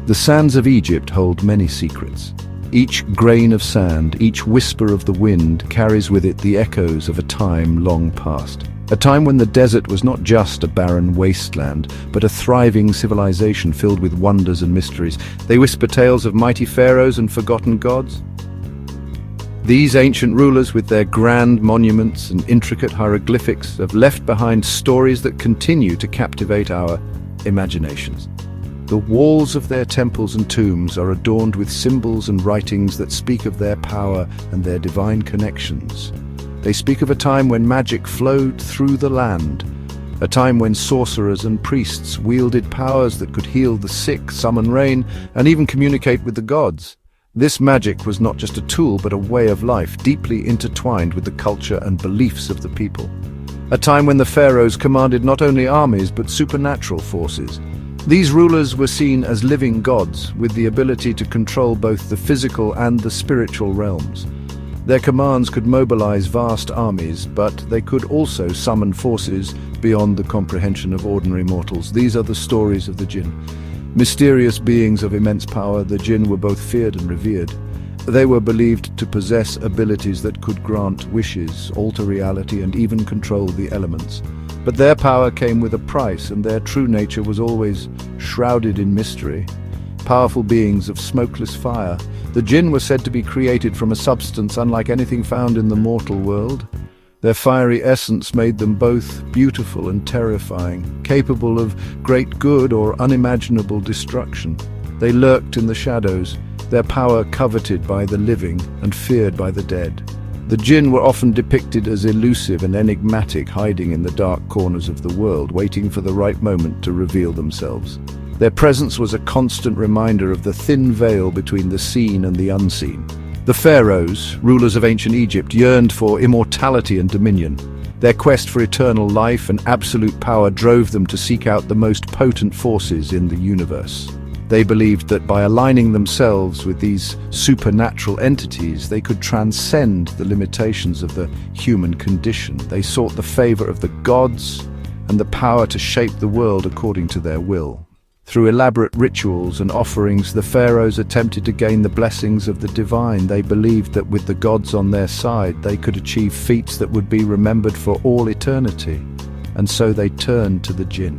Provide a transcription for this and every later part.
The sands of Egypt hold many secrets. Each grain of sand, each whisper of the wind carries with it the echoes of a time long past. A time when the desert was not just a barren wasteland, but a thriving civilization filled with wonders and mysteries. They whisper tales of mighty pharaohs and forgotten gods. These ancient rulers, with their grand monuments and intricate hieroglyphics, have left behind stories that continue to captivate our imaginations. The walls of their temples and tombs are adorned with symbols and writings that speak of their power and their divine connections. They speak of a time when magic flowed through the land, a time when sorcerers and priests wielded powers that could heal the sick, summon rain, and even communicate with the gods. This magic was not just a tool, but a way of life, deeply intertwined with the culture and beliefs of the people. A time when the pharaohs commanded not only armies, but supernatural forces. These rulers were seen as living gods, with the ability to control both the physical and the spiritual realms. Their commands could mobilize vast armies, but they could also summon forces beyond the comprehension of ordinary mortals. These are the stories of the Djinn. Mysterious beings of immense power, the Djinn were both feared and revered. They were believed to possess abilities that could grant wishes, alter reality, and even control the elements. But their power came with a price, and their true nature was always shrouded in mystery. Powerful beings of smokeless fire, the Djinn were said to be created from a substance unlike anything found in the mortal world. Their fiery essence made them both beautiful and terrifying, capable of great good or unimaginable destruction. They lurked in the shadows, their power coveted by the living and feared by the dead. The Djinn were often depicted as elusive and enigmatic, hiding in the dark corners of the world, waiting for the right moment to reveal themselves. Their presence was a constant reminder of the thin veil between the seen and the unseen. The Pharaohs, rulers of ancient Egypt, yearned for immortality and dominion. Their quest for eternal life and absolute power drove them to seek out the most potent forces in the universe. They believed that by aligning themselves with these supernatural entities, they could transcend the limitations of the human condition. They sought the favor of the gods and the power to shape the world according to their will. Through elaborate rituals and offerings, the pharaohs attempted to gain the blessings of the divine. They believed that with the gods on their side, they could achieve feats that would be remembered for all eternity. And so they turned to the Djinn.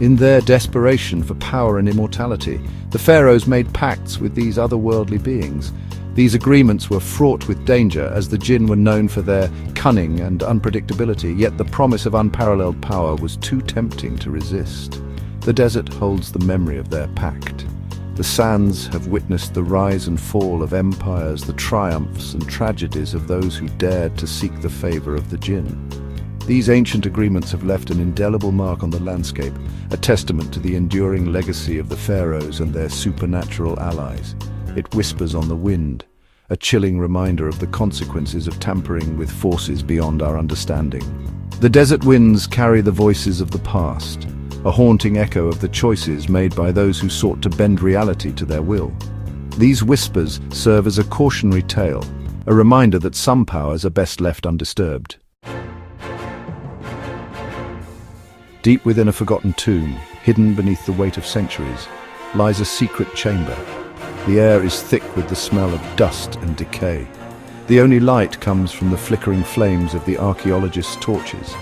In their desperation for power and immortality, the pharaohs made pacts with these otherworldly beings. These agreements were fraught with danger, as the Djinn were known for their cunning and unpredictability, yet the promise of unparalleled power was too tempting to resist. The desert holds the memory of their pact. The sands have witnessed the rise and fall of empires, the triumphs and tragedies of those who dared to seek the favor of the Djinn. These ancient agreements have left an indelible mark on the landscape, a testament to the enduring legacy of the pharaohs and their supernatural allies. It whispers on the wind, a chilling reminder of the consequences of tampering with forces beyond our understanding. The desert winds carry the voices of the past, a haunting echo of the choices made by those who sought to bend reality to their will. These whispers serve as a cautionary tale, a reminder that some powers are best left undisturbed. Deep within a forgotten tomb, hidden beneath the weight of centuries, lies a secret chamber. The air is thick with the smell of dust and decay. The only light comes from the flickering flames of the archaeologists' torches.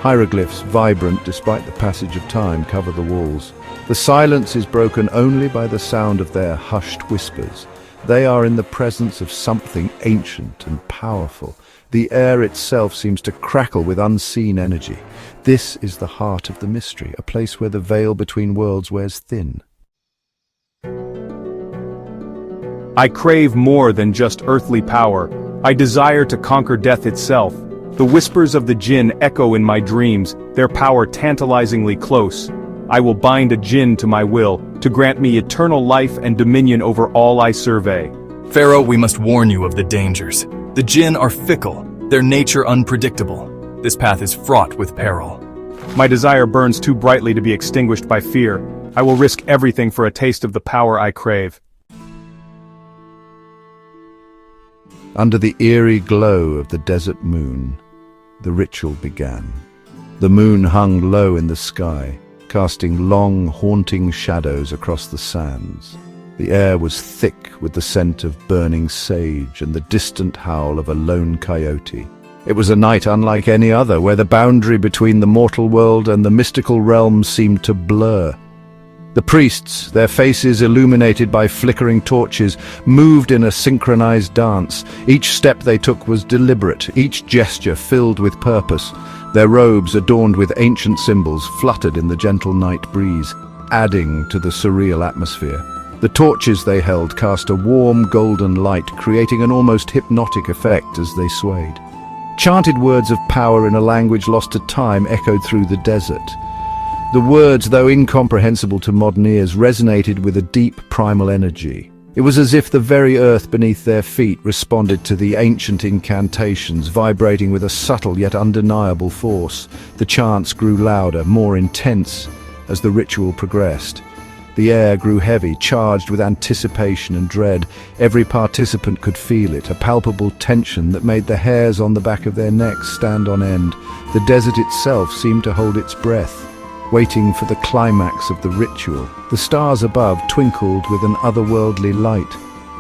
Hieroglyphs, vibrant despite the passage of time, cover the walls. The silence is broken only by the sound of their hushed whispers. They are in the presence of something ancient and powerful. The air itself seems to crackle with unseen energy. This is the heart of the mystery, a place where the veil between worlds wears thin. I crave more than just earthly power. I desire to conquer death itself. The whispers of the Djinn echo in my dreams, their power tantalizingly close. I will bind a Djinn to my will, to grant me eternal life and dominion over all I survey. Pharaoh, we must warn you of the dangers. The Djinn are fickle, their nature unpredictable. This path is fraught with peril. My desire burns too brightly to be extinguished by fear. I will risk everything for a taste of the power I crave. Under the eerie glow of the desert moon, the ritual began. The moon hung low in the sky, casting long, haunting shadows across the sands. The air was thick with the scent of burning sage and the distant howl of a lone coyote. It was a night unlike any other, where the boundary between the mortal world and the mystical realm seemed to blur. The priests, their faces illuminated by flickering torches, moved in a synchronized dance. Each step they took was deliberate, each gesture filled with purpose. Their robes, adorned with ancient symbols, fluttered in the gentle night breeze, adding to the surreal atmosphere. The torches they held cast a warm golden light, creating an almost hypnotic effect as they swayed. Chanted words of power in a language lost to time echoed through the desert. The words, though incomprehensible to modern ears, resonated with a deep primal energy. It was as if the very earth beneath their feet responded to the ancient incantations, vibrating with a subtle yet undeniable force. The chants grew louder, more intense, as the ritual progressed. The air grew heavy, charged with anticipation and dread. Every participant could feel it, a palpable tension that made the hairs on the back of their necks stand on end. The desert itself seemed to hold its breath, waiting for the climax of the ritual. The stars above twinkled with an otherworldly light,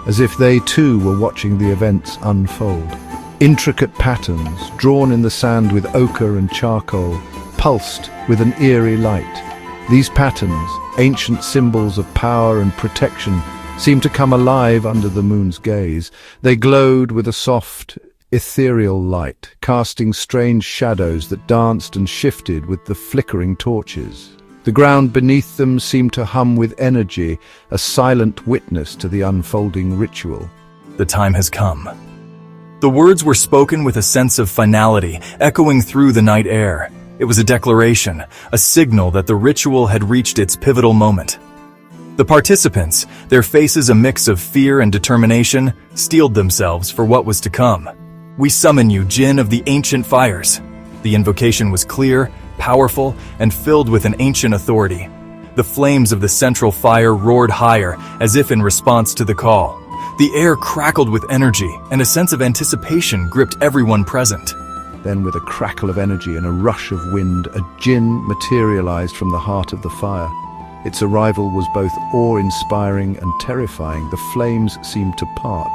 as if they too were watching the events unfold. Intricate patterns, drawn in the sand with ochre and charcoal, pulsed with an eerie light. These patterns, ancient symbols of power and protection, seemed to come alive under the moon's gaze. They glowed with a soft, ethereal light, casting strange shadows that danced and shifted with the flickering torches. The ground beneath them seemed to hum with energy, a silent witness to the unfolding ritual. The time has come. The words were spoken with a sense of finality, echoing through the night air. It was a declaration, a signal that the ritual had reached its pivotal moment. The participants, their faces a mix of fear and determination, steeled themselves for what was to come. "We summon you, Djinn of the ancient fires." The invocation was clear, powerful, and filled with an ancient authority. The flames of the central fire roared higher, as if in response to the call. The air crackled with energy, and a sense of anticipation gripped everyone present. Then, with a crackle of energy and a rush of wind, a djinn materialized from the heart of the fire. Its arrival was both awe-inspiring and terrifying. The flames seemed to part,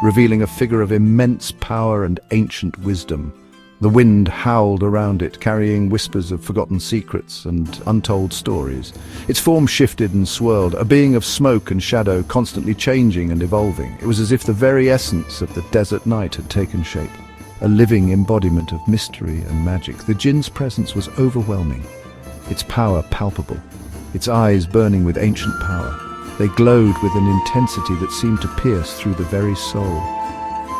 revealing a figure of immense power and ancient wisdom. The wind howled around it, carrying whispers of forgotten secrets and untold stories. Its form shifted and swirled, a being of smoke and shadow, constantly changing and evolving. It was as if the very essence of the desert night had taken shape. A living embodiment of mystery and magic. The djinn's presence was overwhelming, its power palpable, its eyes burning with ancient power. They glowed with an intensity that seemed to pierce through the very soul,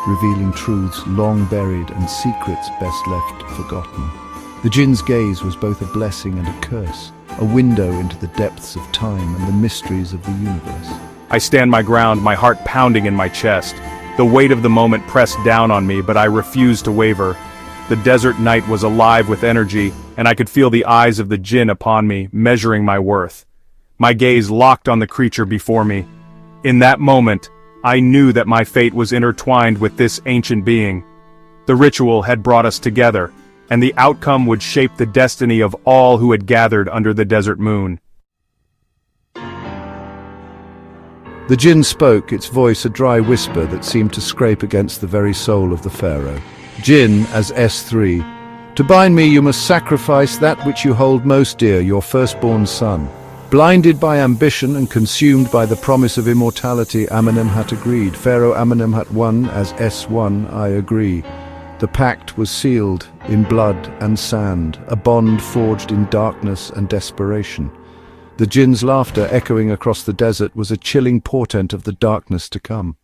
revealing truths long buried and secrets best left forgotten. The djinn's gaze was both a blessing and a curse, a window into the depths of time and the mysteries of the universe. I stand my ground, my heart pounding in my chest. The weight of the moment pressed down on me, but I refused to waver. The desert night was alive with energy, and I could feel the eyes of the djinn upon me, measuring my worth. My gaze locked on the creature before me. In that moment, I knew that my fate was intertwined with this ancient being. The ritual had brought us together, and the outcome would shape the destiny of all who had gathered under the desert moon. The djinn spoke, its voice a dry whisper that seemed to scrape against the very soul of the pharaoh. Djinn as S3. To bind me you must sacrifice that which you hold most dear, your firstborn son. Blinded by ambition and consumed by the promise of immortality, Amenemhat agreed. Pharaoh Amenemhat I as S1, I agree. The pact was sealed in blood and sand, a bond forged in darkness and desperation. The djinn's laughter echoing across the desert was a chilling portent of the darkness to come.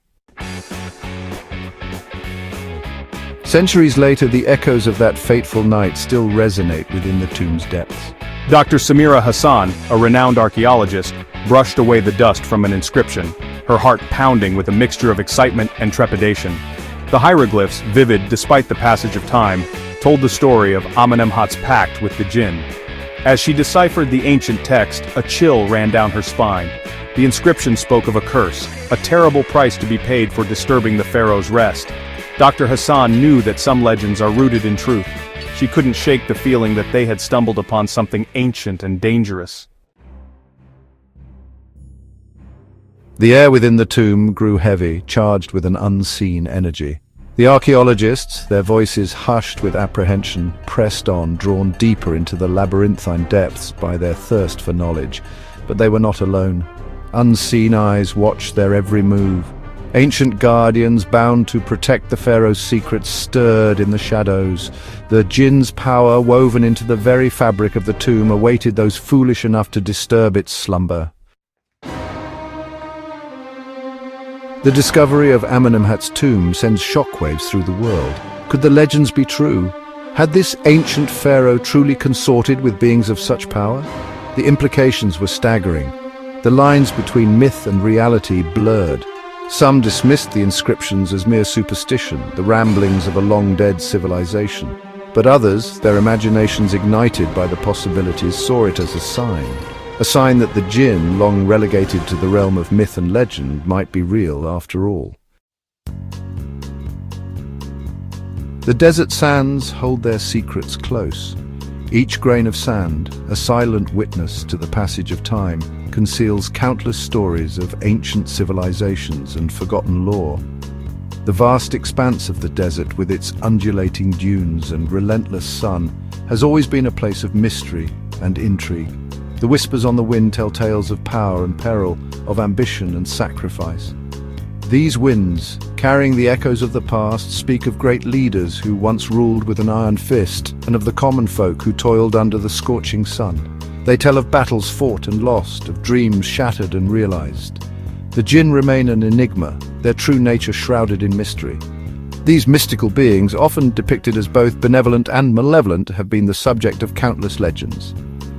Centuries later, the echoes of that fateful night still resonate within the tomb's depths. Dr. Samira Hassan, a renowned archaeologist, brushed away the dust from an inscription, her heart pounding with a mixture of excitement and trepidation. The hieroglyphs, vivid despite the passage of time, told the story of Amenemhat's pact with the djinn. As she deciphered the ancient text, a chill ran down her spine. The inscription spoke of a curse, a terrible price to be paid for disturbing the pharaoh's rest. Dr. Hassan knew that some legends are rooted in truth. She couldn't shake the feeling that they had stumbled upon something ancient and dangerous. The air within the tomb grew heavy, charged with an unseen energy. The archaeologists, their voices hushed with apprehension, pressed on, drawn deeper into the labyrinthine depths by their thirst for knowledge. But they were not alone. Unseen eyes watched their every move. Ancient guardians bound to protect the Pharaoh's secrets stirred in the shadows. The Djinn's power, woven into the very fabric of the tomb, awaited those foolish enough to disturb its slumber. The discovery of Amenemhat's tomb sends shockwaves through the world. Could the legends be true? Had this ancient pharaoh truly consorted with beings of such power? The implications were staggering. The lines between myth and reality blurred. Some dismissed the inscriptions as mere superstition, the ramblings of a long-dead civilization. But others, their imaginations ignited by the possibilities, saw it as a sign that the Djinn, long relegated to the realm of myth and legend, might be real after all. The desert sands hold their secrets close. Each grain of sand, a silent witness to the passage of time, conceals countless stories of ancient civilizations and forgotten lore. The vast expanse of the desert, with its undulating dunes and relentless sun, has always been a place of mystery and intrigue. The whispers on the wind tell tales of power and peril, of ambition and sacrifice. These winds, carrying the echoes of the past, speak of great leaders who once ruled with an iron fist, and of the common folk who toiled under the scorching sun. They tell of battles fought and lost, of dreams shattered and realized. The Djinn remain an enigma, their true nature shrouded in mystery. These mystical beings, often depicted as both benevolent and malevolent, have been the subject of countless legends.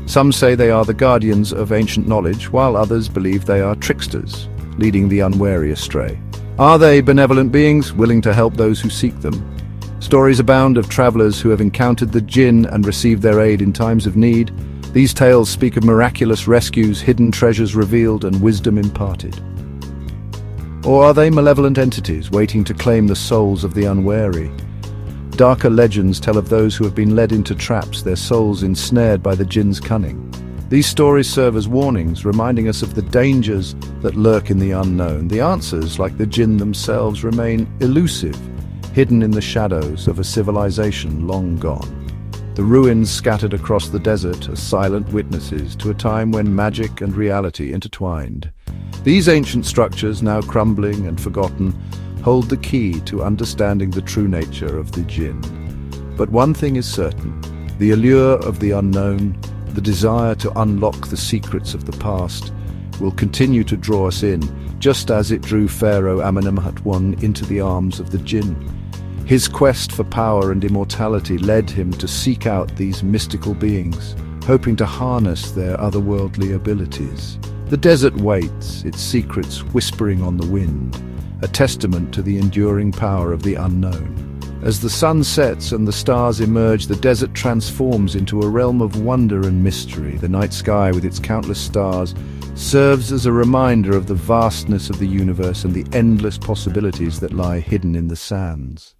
Some say they are the guardians of ancient knowledge, while others believe they are tricksters, leading the unwary astray. Are they benevolent beings, willing to help those who seek them? Stories abound of travelers who have encountered the Djinn and received their aid in times of need. These tales speak of miraculous rescues, hidden treasures revealed, and wisdom imparted. Or are they malevolent entities waiting to claim the souls of the unwary? Darker legends tell of those who have been led into traps, their souls ensnared by the Djinn's cunning. These stories serve as warnings, reminding us of the dangers that lurk in the unknown. The answers, like the Djinn themselves, remain elusive, hidden in the shadows of a civilization long gone. The ruins scattered across the desert are silent witnesses to a time when magic and reality intertwined. These ancient structures, now crumbling and forgotten, hold the key to understanding the true nature of the Djinn. But one thing is certain: the allure of the unknown, the desire to unlock the secrets of the past, will continue to draw us in, just as it drew Pharaoh Amenemhat I into the arms of the Djinn. His quest for power and immortality led him to seek out these mystical beings, hoping to harness their otherworldly abilities. The desert waits, its secrets whispering on the wind, a testament to the enduring power of the unknown. As the sun sets and the stars emerge, the desert transforms into a realm of wonder and mystery. The night sky, with its countless stars, serves as a reminder of the vastness of the universe and the endless possibilities that lie hidden in the sands.